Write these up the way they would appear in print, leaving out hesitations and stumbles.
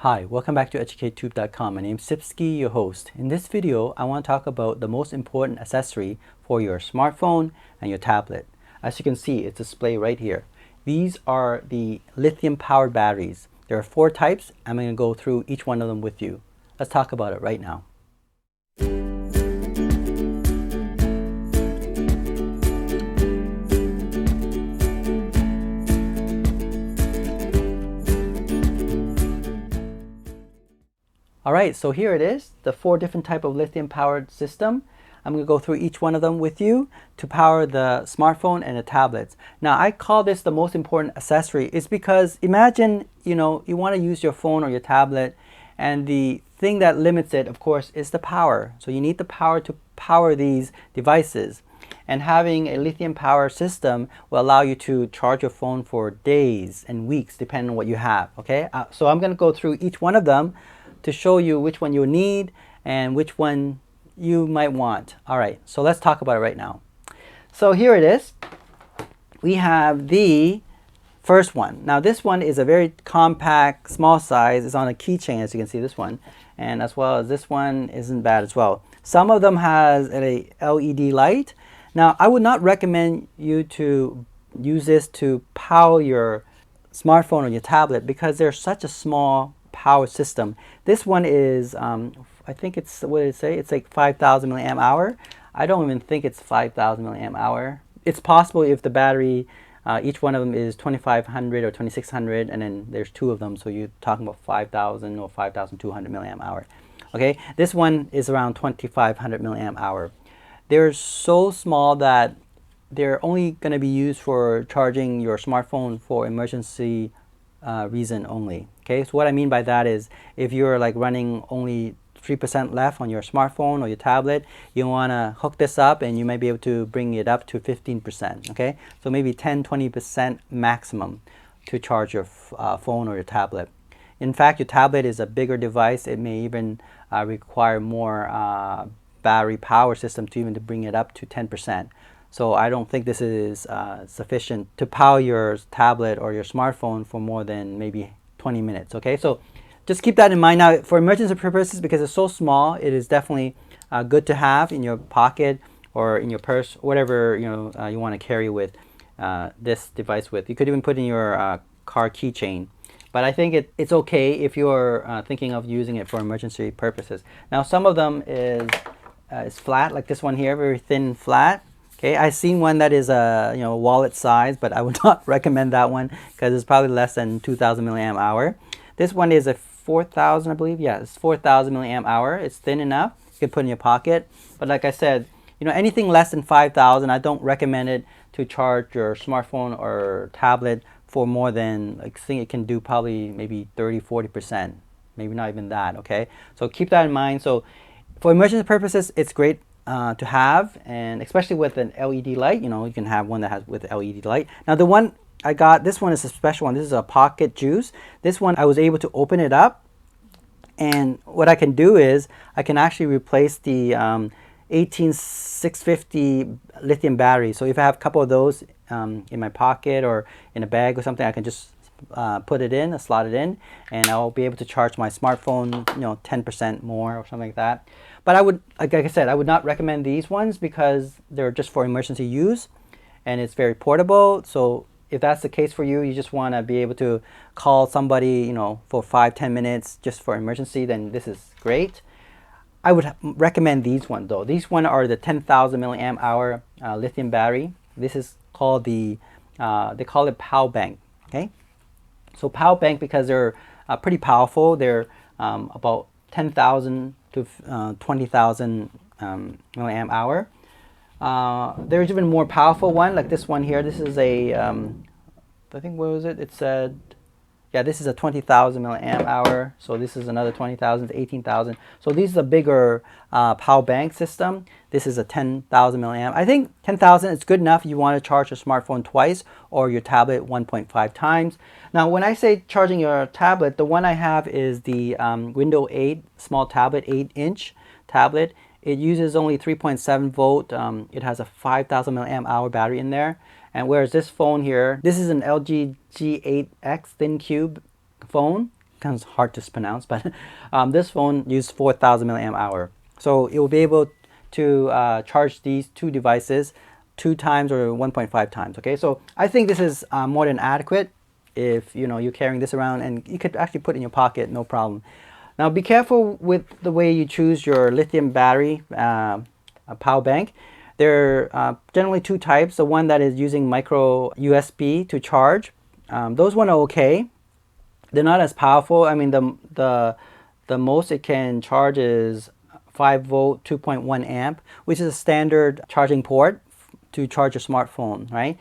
Hi, welcome back to EducateTube.com. My name is Sipsky, your host. In this video, I want to talk about the most important accessory for your smartphone and your tablet. As you can see, it's displayed right here. These are the lithium powered batteries. There are 4 types. I'm going to go through each one of them with you. Let's talk about it right now. Alright, so here it is, the 4 different type of lithium powered system. I'm going to go through each one of them with you to power the smartphone and the tablets. Now I call this the most important accessory. It's because imagine, you want to use your phone or your tablet, and the thing that limits it, of course, is the power. So you need the power to power these devices. And having a lithium power system will allow you to charge your phone for days and weeks depending on what you have. Okay, so I'm going to go through each one of them to show you which one you need and which one you might want. Alright, so let's talk about it right now. So here it is. We have the first one. Now this one is a very compact, small size. It's on a keychain, as you can see, this one. And as well as this one isn't bad as well. Some of them has a LED light. Now I would not recommend you to use this to power your smartphone or your tablet because they're such a small power system. This one is I think it's, what did it say? It's like 5,000 milliamp hour. I don't even think it's 5,000 milliamp hour. It's possible if the battery, each one of them is 2,500 or 2,600, and then there's 2 of them, so you're talking about 5,000 or 5,200 milliamp hour. Okay, this one is around 2,500 milliamp hour. They're so small that they're only going to be used for charging your smartphone for emergency reason only. Okay, so what I mean by that is if you're like running only 3% left on your smartphone or your tablet, you want to hook this up and you might be able to bring it up to 15%. Okay, so maybe 10-20% maximum to charge your phone or your tablet. In fact, your tablet is a bigger device. It may even require more battery power system to even to bring it up to 10%. So I don't think this is sufficient to power your tablet or your smartphone for more than maybe 20 minutes. Okay, so just keep that in mind. Now for emergency purposes, because it's so small, it is definitely good to have in your pocket or in your purse, whatever you want to carry with this device with. You could even put in your car keychain. But I think it's okay if you're thinking of using it for emergency purposes. Now some of them is flat, like this one here, very thin, flat. Okay, I've seen one that is a wallet size, but I would not recommend that one because it's probably less than 2,000 milliamp hour. This one is a 4,000, I believe. Yeah, it's 4,000 milliamp hour. It's thin enough. You can put in your pocket. But like I said, anything less than 5,000, I don't recommend it to charge your smartphone or tablet for more than, I think it can do probably maybe 30-40%, maybe not even that. Okay, so keep that in mind. So for emergency purposes, it's great to have, and especially with an LED light. You can have one that has with LED light. Now the one I got, this one is a special one. This is a pocket juice. This one I was able to open it up, and what I can do is I can actually replace the 18650 lithium battery. So if I have a couple of those in my pocket or in a bag or something, I can just put it in, slot it in, and I'll be able to charge my smartphone 10% more or something like that. But I would, like I said, I would not recommend these ones because they're just for emergency use and it's very portable. So if that's the case for you, you just want to be able to call somebody for 5-10 minutes just for emergency, then this is great. I would recommend these ones though. These one are the 10,000 milliamp hour lithium battery. This is called the they call it power bank. Okay, so power bank because they're pretty powerful. They're about 10,000 to 20,000 milliamp hour. There's even more powerful one like this one here. This is a I think, what was it? It said, yeah, this is a 20,000 milliamp hour. So this is another 20,000 to 18,000. So this is a bigger power bank system. This is a 10,000 milliamp. I think 10,000 is good enough. You want to charge your smartphone twice or your tablet 1.5 times. Now, when I say charging your tablet, the one I have is the Windows 8 small tablet, 8-inch tablet. It uses only 3.7 volt. It has a 5,000 milliamp hour battery in there. And whereas this phone here, this is an LG G8X thin cube phone. kind of hard to pronounce, but this phone uses 4,000 milliamp hour. So it will be able to charge these two devices 2 times or 1.5 times. Okay, so I think this is more than adequate if you're carrying this around, and you could actually put it in your pocket, no problem. Now be careful with the way you choose your lithium battery power bank. There are generally 2 types. The one that is using micro USB to charge, those one are okay. They're not as powerful. I mean, the most it can charge is 5 volt 2.1 amp, which is a standard charging port to charge your smartphone, right?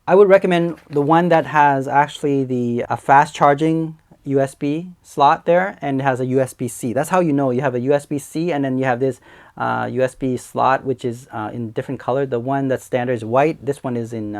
I would recommend the one that has actually the fast charging USB slot there and has a USB-C. That's how you know you have a USB-C, and then you have this USB slot which is in different color. The one that's standard is white. This one is in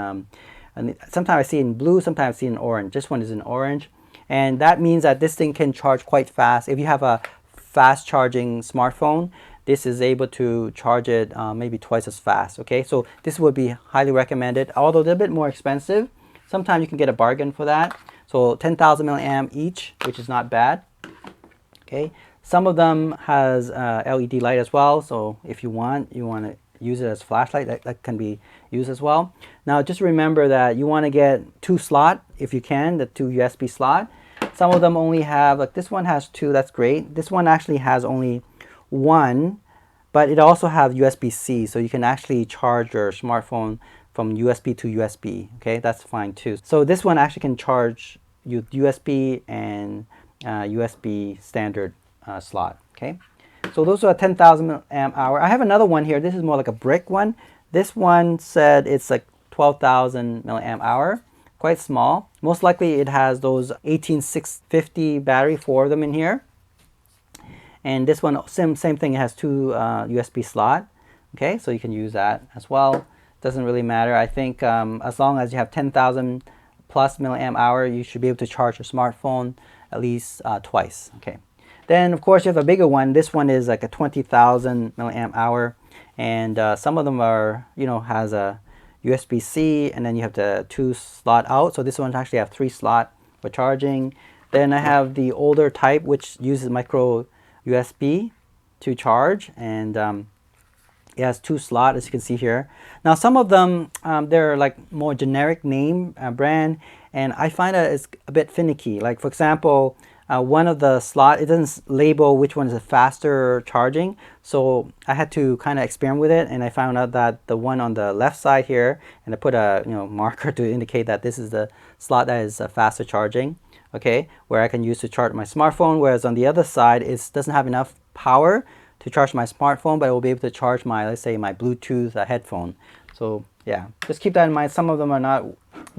sometimes I see it in blue, sometimes I see it in orange. This one is in orange, and that means that this thing can charge quite fast. If you have a fast charging smartphone, this is able to charge it maybe twice as fast. Okay, so this would be highly recommended, although they're a bit more expensive. Sometimes you can get a bargain for that. So 10,000 milliamp each, which is not bad. Okay, some of them has LED light as well, so if you want to use it as a flashlight, that can be used as well. Now just remember that you want to get 2 slot if you can, the 2 USB slot. Some of them only have, like this one has 2, that's great. This one actually has only 1, but it also has USB-C, so you can actually charge your smartphone from USB to USB. Okay, that's fine too. So this one actually can charge USB and USB standard slot. Okay, so those are 10,000 milliamp hour. I have another one here. This is more like a brick one. This one said it's like 12,000 milliamp hour. Quite small. Most likely it has those 18650 battery, 4 of them in here. And this one, same thing, it has 2 USB slot. Okay, so you can use that as well. Doesn't really matter. I think as long as you have 10,000 plus milliamp hour, you should be able to charge your smartphone at least twice. Okay. Then of course you have a bigger one. This one is like a 20,000 milliamp hour, and some of them are, has a USB-C, and then you have the 2 slot out. So this one actually have 3 slot for charging. Then I have the older type which uses micro USB to charge, and it has 2 slots, as you can see here. Now some of them they're like more generic name brand, and I find that it's a bit finicky. Like for example, one of the slot, it doesn't label which one is a faster charging, so I had to kind of experiment with it, and I found out that the one on the left side here, and I put a marker to indicate that this is the slot that is faster charging. Okay, where I can use to charge my smartphone, whereas on the other side it doesn't have enough power to charge my smartphone, but it will be able to charge my, let's say, my Bluetooth headphone. So yeah, just keep that in mind. Some of them are not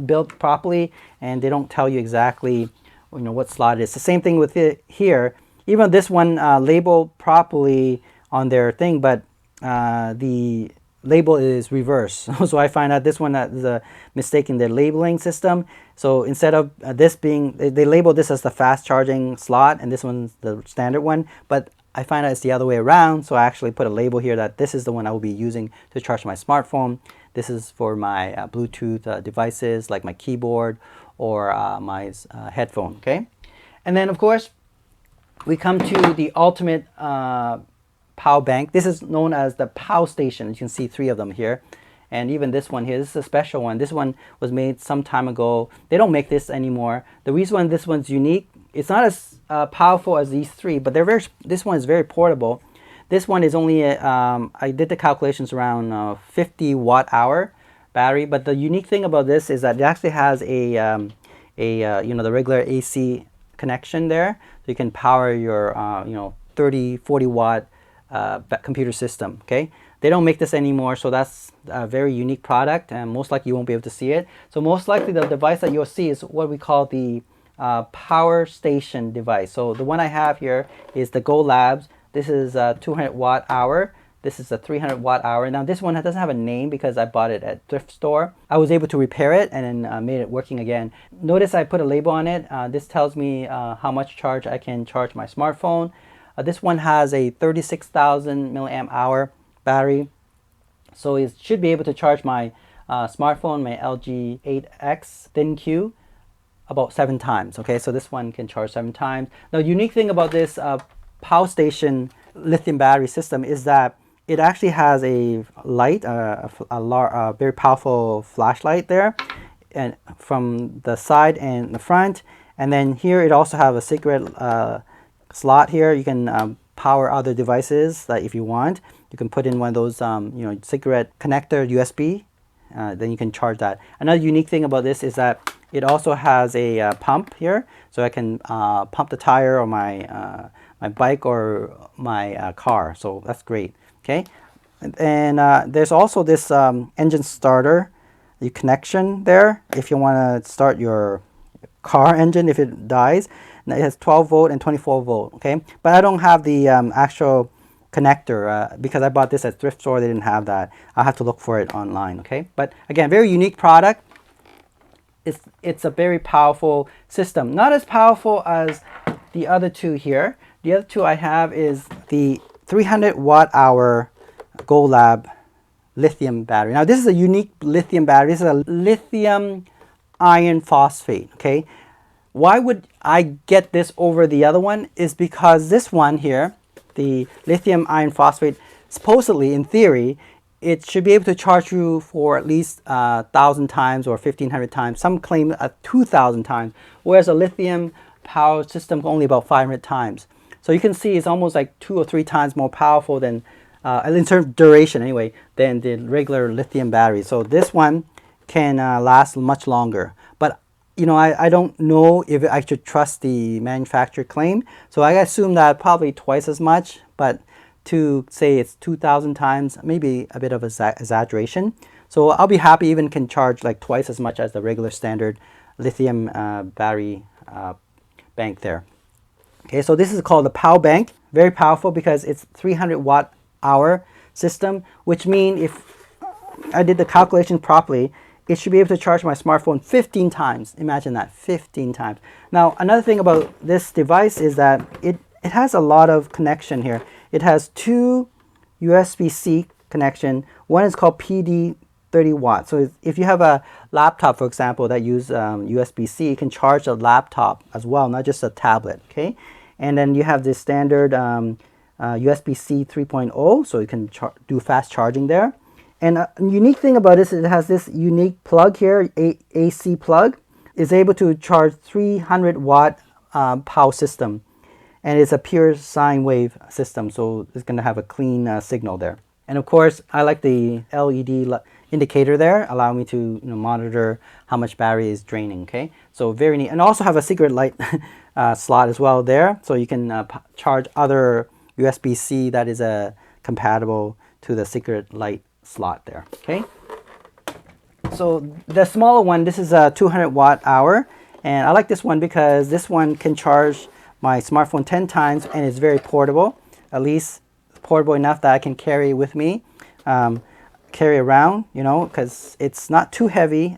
built properly, and they don't tell you exactly what slot it is. The same thing with it here. Even this one labeled properly on their thing, but the label is reverse. So I find out this one is a mistake in their labeling system. So instead of this being, they label this as the fast charging slot, and this one's the standard one, but I find out it's the other way around. So I actually put a label here that this is the one I will be using to charge my smartphone. This is for my Bluetooth devices like my keyboard or my headphone. Okay, and then of course we come to the ultimate power bank. This is known as the power station. You can see 3 of them here, and even this one here, this is a special one. This one was made some time ago. They don't make this anymore. The reason this one's unique, it's not as powerful as these 3, but this one is very portable. This one is only I did the calculations around 50 watt hour battery, but the unique thing about this is that it actually has the regular AC connection there, so you can power your 30-40 watt computer system. Okay, they don't make this anymore, so that's a very unique product, and most likely you won't be able to see it. So most likely the device that you'll see is what we call the power station device. So the one I have here is the Go Labs. This is a 200 watt hour. This is a 300 watt hour. Now this one doesn't have a name because I bought it at thrift store. I was able to repair it and then made it working again. Notice I put a label on it. This tells me how much charge I can charge my smartphone. This one has a 36,000 milliamp hour battery, so it should be able to charge my smartphone, my LG 8X ThinQ, about 7 times. Okay, so this one can charge 7 times. Now, the unique thing about this power station lithium battery system is that it actually has a light, a very powerful flashlight there, and from the side and the front. And then here it also have a secret slot here. You can power other devices that if you want. You can put in one of those secret connector USB. Then you can charge that. Another unique thing about this is that it also has a pump here, so I can pump the tire or my my bike or my car. So that's great. Okay, and there's also this engine starter, the connection there. If you want to start your car engine if it dies, now it has 12 volt and 24 volt. Okay, but I don't have the actual connector because I bought this at thrift store. They didn't have that. I'll have to look for it online. Okay, but again, very unique product. It's a very powerful system. Not as powerful as the other two here. The other two I have is the 300 watt hour GoLab lithium battery. Now this is a unique lithium battery. This is a lithium iron phosphate. Okay, why would I get this over the other one is because this one here, the lithium iron phosphate, supposedly in theory it should be able to charge you for at least 1,000 times or 1,500 times. Some claim 2,000 times, whereas a lithium power system only about 500 times. So you can see it's almost like 2 or 3 times more powerful than, in terms of duration anyway, than the regular lithium battery. So this one can last much longer. But you know, I don't know if I should trust the manufacturer claim. So I assume that probably twice as much, but to say it's 2,000 times, maybe a bit of exaggeration. So I'll be happy even can charge like twice as much as the regular standard lithium battery bank there. Okay, so this is called the Power Bank. Very powerful because it's 300 watt hour system, which means if I did the calculation properly, it should be able to charge my smartphone 15 times. Imagine that, 15 times. Now, another thing about this device is that it has a lot of connection here. It has 2 USB-C connection. One is called PD 30 watts. So if you have a laptop, for example, that use USB-C, you can charge a laptop as well, not just a tablet. Okay, and then you have this standard USB-C 3.0, so you can do fast charging there. And a unique thing about this is it has this unique plug here, AC plug. It's able to charge 300 watt power system. And it's a pure sine wave system, so it's going to have a clean signal there. And of course, I like the LED indicator there, allowing me to monitor how much battery is draining. Okay, so very neat. And also have a secret light slot as well there, so you can charge other USB-C that is compatible to the secret light slot there. Okay, so the smaller one, this is a 200 watt hour, and I like this one because this one can charge my smartphone 10 times and it's very portable, at least portable enough that I can carry with me, carry around, because it's not too heavy,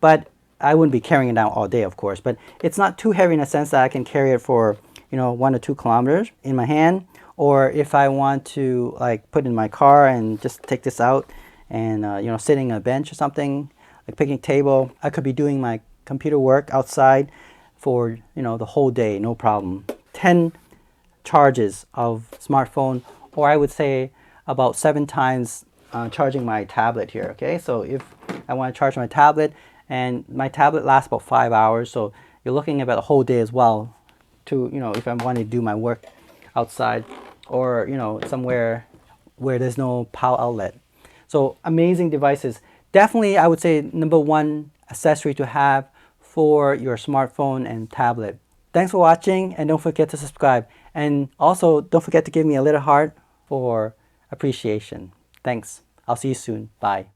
but I wouldn't be carrying it out all day, of course, but it's not too heavy in a sense that I can carry it for 1 or 2 kilometers in my hand, or if I want to like put in my car and just take this out and sitting on a bench or something, like picnic table, I could be doing my computer work outside for the whole day, no problem. 10 charges of smartphone, or I would say about 7 times charging my tablet here. Okay, so if I want to charge my tablet, and my tablet lasts about 5 hours, so you're looking at about a whole day as well to if I want to do my work outside or somewhere where there's no power outlet. So amazing devices. Definitely I would say #1 accessory to have for your smartphone and tablet. Thanks for watching, and don't forget to subscribe. And also don't forget to give me a little heart for appreciation. Thanks. I'll see you soon. Bye.